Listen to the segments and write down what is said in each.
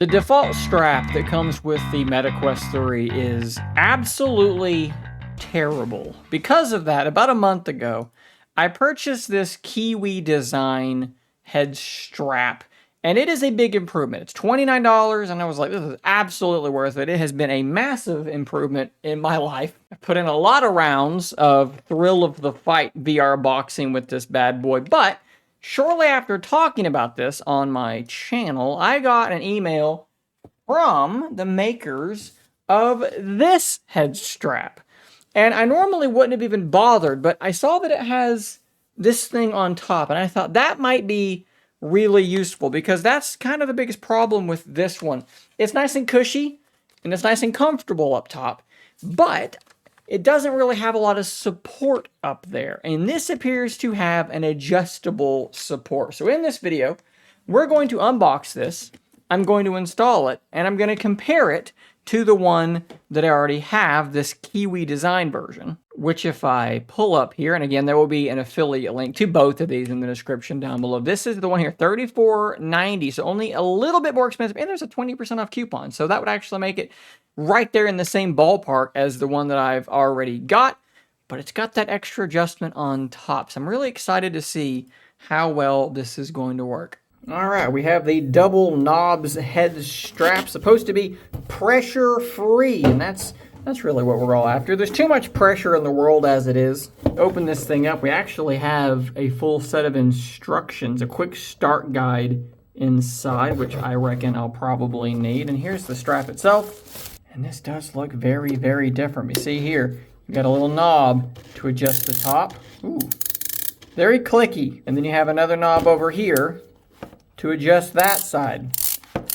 The default strap that comes with the MetaQuest 3 is absolutely terrible. Because of that, about a month ago, I purchased this Kiwi design head strap, and it is a big improvement. It's $29, and I was like, this is absolutely worth it. It has been a massive improvement in my life. I put in a lot of rounds of Thrill of the Fight VR boxing with this bad boy, but shortly after talking about this on my channel, I got an email from the makers of this head strap. And I normally wouldn't have even bothered, but I saw that it has this thing on top, and I thought that might be really useful because that's kind of the biggest problem with this one. It's nice and cushy, and it's nice and comfortable up top, but it doesn't really have a lot of support up there. And this appears to have an adjustable support. So in this video, we're going to unbox this, I'm going to install it, and I'm going to compare it to the one that I already have, this Kiwi design version, which if I pull up here, and again, there will be an affiliate link to both of these in the description down below. This is the one here, $34.90, so only a little bit more expensive, and there's a 20% off coupon, so that would actually make it right there in the same ballpark as the one that I've already got, but it's got that extra adjustment on top, so I'm really excited to see how well this is going to work. All right, we have the double knobs head strap, supposed to be pressure-free, and that's really what we're all after. There's too much pressure in the world as it is. Open this thing up. We actually have a full set of instructions, a quick start guide inside, which I reckon I'll probably need. And here's the strap itself. And this does look very, very different. You see here, you've got a little knob to adjust the top. Ooh, very clicky. And then you have another knob over here to adjust that side.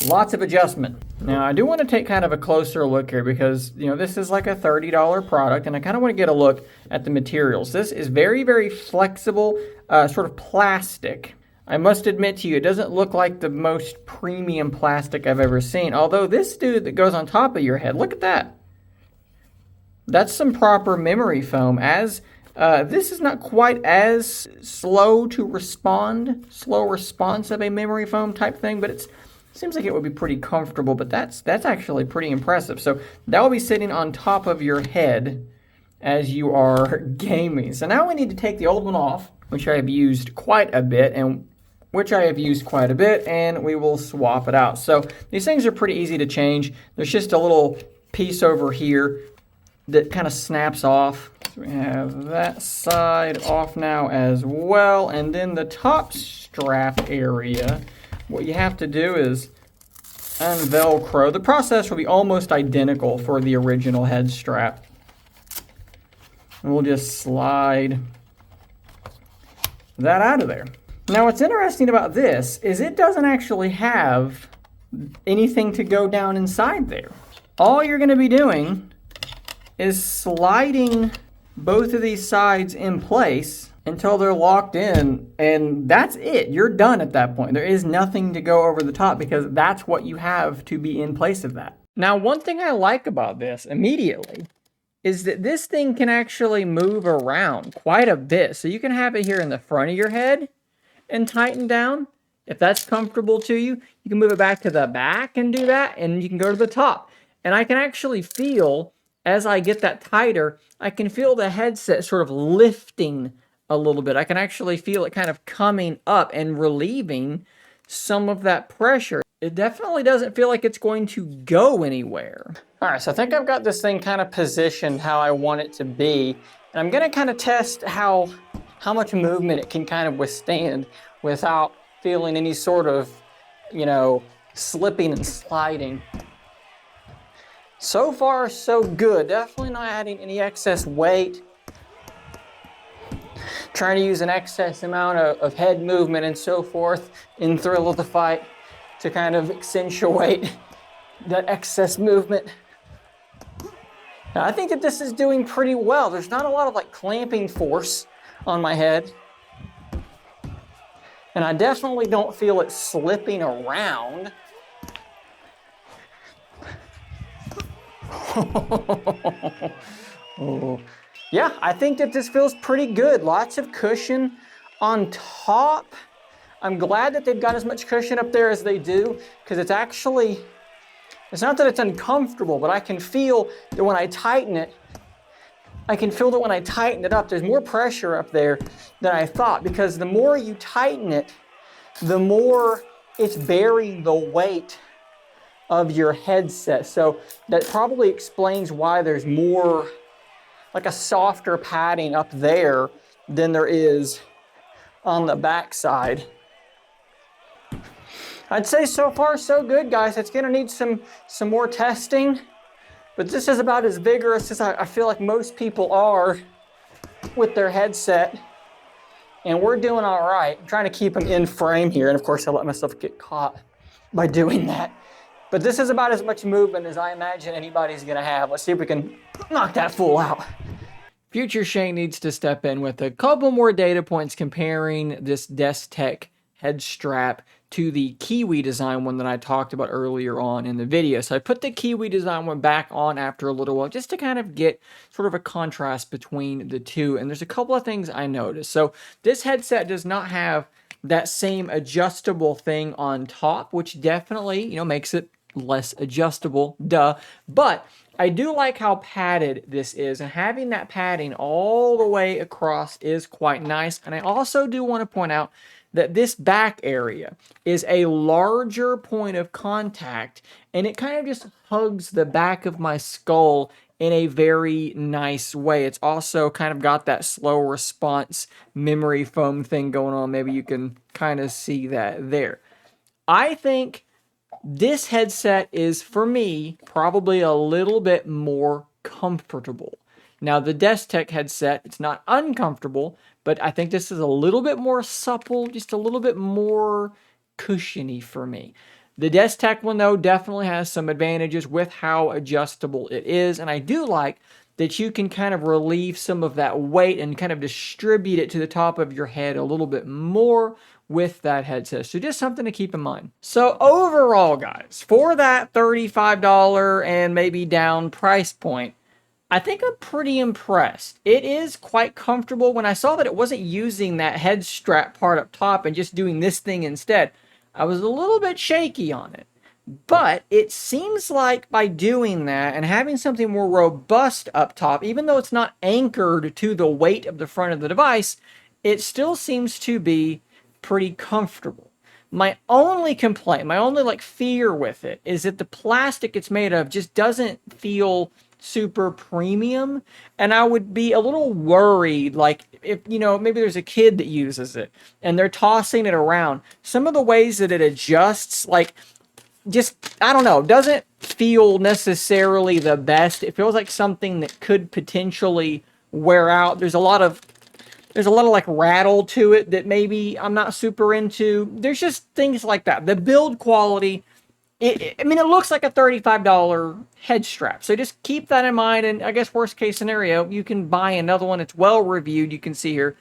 Lots of adjustment. Now, I do want to take kind of a closer look here because, you know, this is like a $30 product, and I kind of want to get a look at the materials. This is very, very flexible, sort of plastic. I must admit to you, it doesn't look like the most premium plastic I've ever seen, although this dude that goes on top of your head, look at that. That's some proper memory foam, as this is not quite as slow response of a memory foam type thing, but it seems like it would be pretty comfortable, but that's actually pretty impressive. So that will be sitting on top of your head as you are gaming. So now we need to take the old one off, which I have used quite a bit, and we will swap it out. So these things are pretty easy to change. There's just a little piece over here that kind of snaps off. So we have that side off now as well. And then the top strap area, what you have to do is unvelcro. The process will be almost identical for the original head strap. And we'll just slide that out of there. Now what's interesting about this is it doesn't actually have anything to go down inside there. All you're going to be doing is sliding both of these sides in place until they're locked in, and that's it. You're done at that point. There is nothing to go over the top because that's what you have to be in place of that. Now, one thing I like about this immediately is that this thing can actually move around quite a bit. So you can have it here in the front of your head and tighten down. If that's comfortable to you, you can move it back to the back and do that, and you can go to the top. And I can actually feel, as I get that tighter, I can feel the headset sort of lifting a little bit. I can actually feel it kind of coming up and relieving some of that pressure. It definitely doesn't feel like it's going to go anywhere. All right, so I think I've got this thing kind of positioned how I want it to be. And I'm gonna kind of test how much movement it can kind of withstand without feeling any sort of, you know, slipping and sliding. So far, so good. Definitely not adding any excess weight. Trying to use an excess amount of head movement and so forth in Thrill of the Fight to kind of accentuate that excess movement. Now, I think that this is doing pretty well. There's not a lot of like clamping force on my head. And I definitely don't feel it slipping around. Oh. Yeah, I think that this feels pretty good. Lots of cushion on top. I'm glad that they've got as much cushion up there as they do, because it's actually It's not that it's uncomfortable, but I can feel that when I tighten it, up, there's more pressure up there than I thought, because the more you tighten it, the more it's bearing the weight of your headset. So that probably explains why there's more, like a softer padding up there than there is on the back side. I'd say so far so good, guys. It's gonna need some more testing, but this is about as vigorous as I feel like most people are with their headset, and we're doing all right. I'm trying to keep them in frame here, and of course I let myself get caught by doing that. But this is about as much movement as I imagine anybody's gonna have. Let's see if we can knock that fool out. Future Shane needs to step in with a couple more data points comparing this DESTEK head strap to the Kiwi design one that I talked about earlier on in the video. So I put the Kiwi design one back on after a little while just to kind of get sort of a contrast between the two. And there's a couple of things I noticed. So this headset does not have that same adjustable thing on top, which definitely, you know, makes it less adjustable, duh. But I do like how padded this is, and having that padding all the way across is quite nice. And I also do want to point out that this back area is a larger point of contact, and it kind of just hugs the back of my skull in a very nice way. It's also kind of got that slow response memory foam thing going on. Maybe you can kind of see that there. I think this headset is, for me, probably a little bit more comfortable. Now, the DESTEK headset, it's not uncomfortable, but I think this is a little bit more supple, just a little bit more cushiony for me. The DESTEK one, though, definitely has some advantages with how adjustable it is, and I do like that you can kind of relieve some of that weight and kind of distribute it to the top of your head a little bit more with that headset. So just something to keep in mind. So overall, guys, for that $35 and maybe down price point, I think I'm pretty impressed. It is quite comfortable. When I saw that it wasn't using that head strap part up top and just doing this thing instead, I was a little bit shaky on it. But it seems like by doing that and having something more robust up top, even though it's not anchored to the weight of the front of the device, it still seems to be pretty comfortable. My only complaint, my only like fear with it is that the plastic it's made of just doesn't feel super premium, and I would be a little worried, like, if, you know, maybe there's a kid that uses it and they're tossing it around. Some of the ways that it adjusts, like, just, I don't know, doesn't feel necessarily the best. It feels like something that could potentially wear out. There's a lot of like rattle to it that maybe I'm not super into. There's just things like that. The build quality, I mean, it looks like a $35 head strap. So just keep that in mind. And I guess worst case scenario, you can buy another one. It's well reviewed. You can see here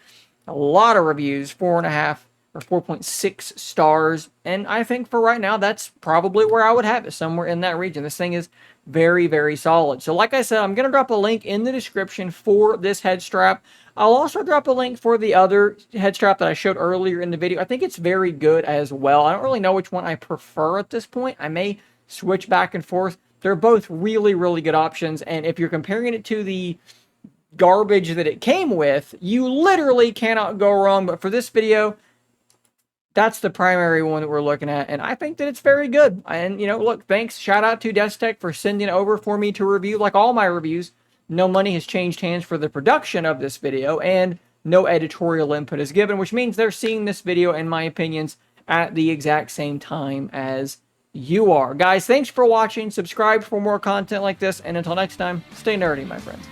a lot of reviews, 4.5 or 4.6 stars. And I think for right now, that's probably where I would have it, somewhere in that region. This thing is very, very solid. So like I said, I'm going to drop a link in the description for this head strap. I'll also drop a link for the other head strap that I showed earlier in the video. I think it's very good as well. I don't really know which one I prefer at this point. I may switch back and forth. They're both really, really good options. And if you're comparing it to the garbage that it came with, you literally cannot go wrong. But for this video, that's the primary one that we're looking at, and I think that it's very good. And, you know, look, thanks, shout out to DESTEK for sending it over for me to review. Like all my reviews, no money has changed hands for the production of this video, and no editorial input is given, which means they're seeing this video and my opinions at the exact same time as you are. Guys, thanks for watching. Subscribe for more content like this, and until next time, stay nerdy, my friends.